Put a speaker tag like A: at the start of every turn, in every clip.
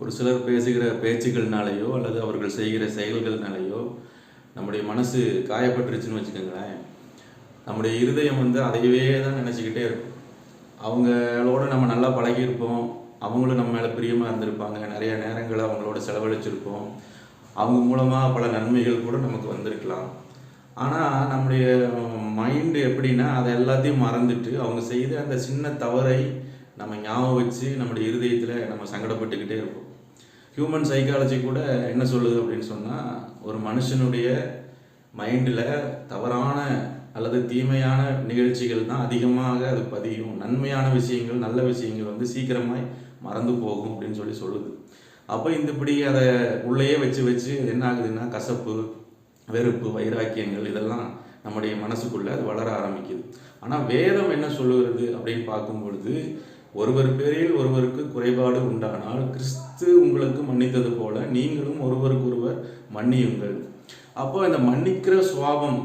A: ஒரு சிலர் பேசுகிற பேச்சுகள்னாலேயோ அல்லது அவர்கள் செய்கிற செயல்கள்னாலேயோ நம்முடைய மனசு காயப்பட்டுருச்சுன்னு வச்சுக்கோங்களேன். நம்முடைய இருதயம் அதையவே தான் நினச்சிக்கிட்டே இருக்கும். அவங்களோட நம்ம நல்லா பழகியிருப்போம், அவங்களும் நம்ம மேலே பிரியமாக இருந்திருப்பாங்க, நிறைய நேரங்களை அவங்களோட செலவழிச்சிருப்போம், அவங்க மூலமாக பல நன்மைகள் கூட நமக்கு வந்திருக்கலாம். ஆனால் நம்முடைய மைண்டு எப்படின்னா அதை எல்லாத்தையும் மறந்துட்டு அவங்க செய்த அந்த சின்ன தவறை நம்ம ஞாபகம் வச்சு நம்முடைய இருதயத்தில் நம்ம சங்கடப்பட்டுக்கிட்டே இருப்போம். ஹியூமன் சைக்காலஜி கூட என்ன சொல்லுது அப்படின்னு சொன்னால், ஒரு மனுஷனுடைய மைண்டில் தவறான அல்லது தீமையான நிகழ்ச்சிகள் தான் அதிகமாக அது பதியும், நன்மையான விஷயங்கள் நல்ல விஷயங்கள் சீக்கிரமாய் மறந்து போகும் அப்படின்னு சொல்லுது. அப்போ இப்படி அதை உள்ளேயே வச்சு வச்சு என்ன ஆகுதுன்னா, கசப்பு, வெறுப்பு, வைராக்கியங்கள் இதெல்லாம் நம்முடைய மனசுக்குள்ளே அது வளர ஆரம்பிக்குது. ஆனால் வேதம் என்ன சொல்லுகிறது அப்படின்னு பார்க்கும் பொழுது, ஒருவர் பேரில் ஒருவருக்கு குறைபாடு உண்டானால் கிறிஸ்து உங்களுக்கு மன்னித்தது போல நீங்களும் ஒருவருக்கொருவர் மன்னியுங்கள். அப்போ இந்த மன்னிக்கிற சுவாபம்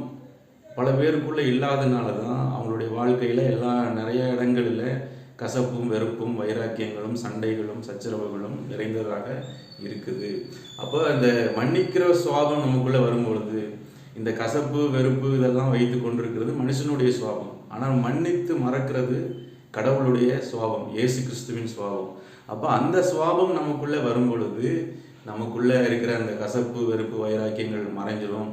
A: பல பேருக்குள்ளே இல்லாதனால தான் அவங்களுடைய வாழ்க்கையில் நிறைய இடங்களில் கசப்பும் வெறுப்பும் வைராக்கியங்களும் சண்டைகளும் சச்சரவுகளும் நிறைந்ததாக இருக்குது. அப்போ இந்த மன்னிக்கிற சுவாபம் நமக்குள்ளே வரும்பொழுது இந்த கசப்பு வெறுப்பு இதெல்லாம் வைத்து கொண்டிருக்கிறது மனுஷனுடைய சுவாபம். ஆனால் மன்னித்து மறக்கிறது கடவுளுடைய சுவாபம், இயேசு கிறிஸ்துவின் சுவாபம். அப்போ அந்த சுவாபம் நமக்குள்ளே வரும் பொழுது நமக்குள்ளே இருக்கிற அந்த கசப்பு வெறுப்பு வைராக்கியங்கள் மறைஞ்சிடும்.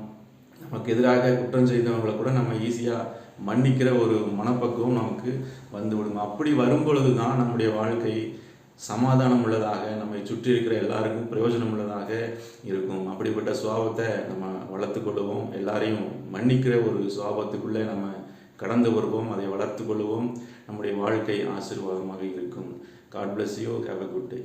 A: நமக்கு எதிராக குற்றம் செய்தவங்களை கூட நம்ம ஈஸியாக மன்னிக்கிற ஒரு மனப்பக்குவம் நமக்கு வந்துவிடும். அப்படி வரும் பொழுது தான் நம்முடைய வாழ்க்கை சமாதானம் உள்ளதாக, நம்மை சுற்றி இருக்கிற எல்லாருக்கும் பிரயோஜனம் உள்ளதாக இருக்கும். அப்படிப்பட்ட சுவாபத்தை நம்ம வளர்த்து கொள்ளுவோம். எல்லாரையும் மன்னிக்கிற ஒரு சுவாபத்துக்குள்ளே நம்ம கடந்து வருவோம், அதை வளர்த்து கொள்ளுவோம். நம்முடைய வாழ்க்கை ஆசீர்வாதமாக இருக்கும். God bless you. Have a good day.